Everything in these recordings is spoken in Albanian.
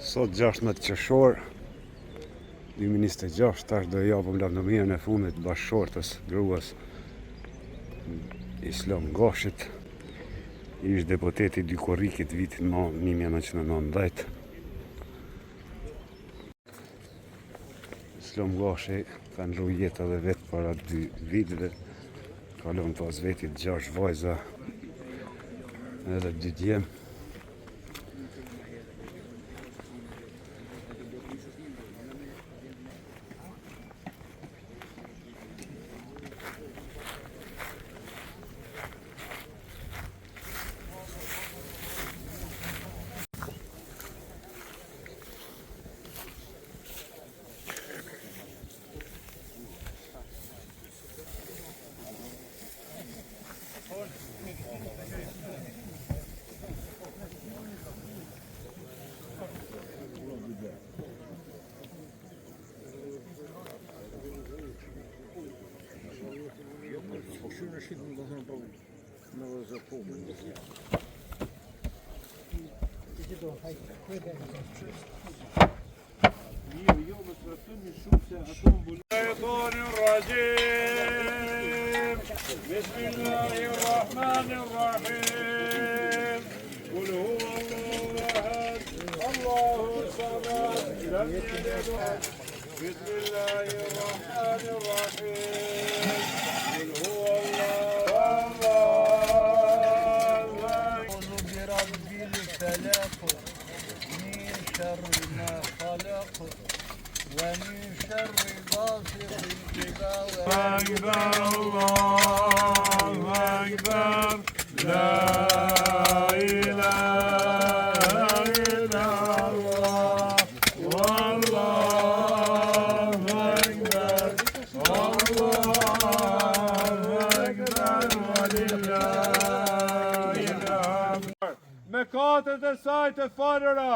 Sot 16 qershor 2026, tash do japëm lavdëmirën e fundit bashkëshortës gruas Islam Gashit, ish deputeti i Korrikit vitin 1990. Islam Gashi ka ndru jetë edhe vetë para 2 viteve, kalon pas vetit 6 vajza edhe 2 djem. بسم الله الرحمن الرحيم قل هو الله أحد الله الصمد لم يلد بسم الله الرحمن الرحيم قل هو الله أعوذ برب الفلق من شر ما خلق ومن شر غاسق إذا وقب. الله أكبر لا إله إلا الله والله أكبر ولله الحمد. Mëkatet e saj të falura,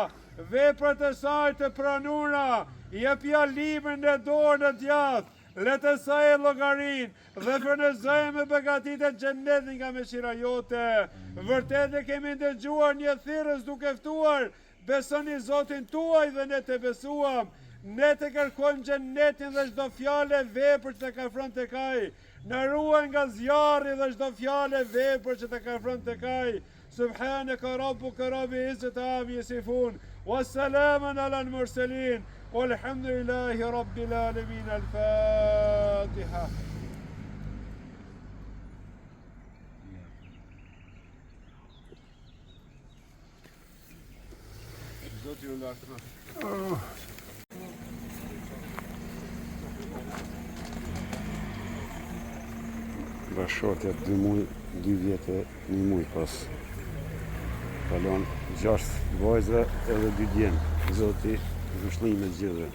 veprat e saj të pranura, jepja limën në dorë në djathtë, letë saj e llogarin dhe frenezoj me begatit e xhennetit nga mëshira jote. Vërtet e kemi ndëgjuar një thirrës duke ftuar, besoni Zotin tuaj dhe ne të besuam. Ne të kërkojmë xhennetin dhe çdo fjalë vepër që të ka afron tek ai. Na ruaj nga zjarri dhe çdo fjalë vepër që të ka afron tek ai. Subhanaka rabbuka rabbil izzati amma yasifun wa salamun alal mursalin walhamdulillahi rabbil alamin. Al-Fatiha. Zoti ju lashtë. Bashkëshortja 2 vjetë, 1 muj pas. Kalon 6 vajza edhe 2 djem. Zoti vështrim me gjithë.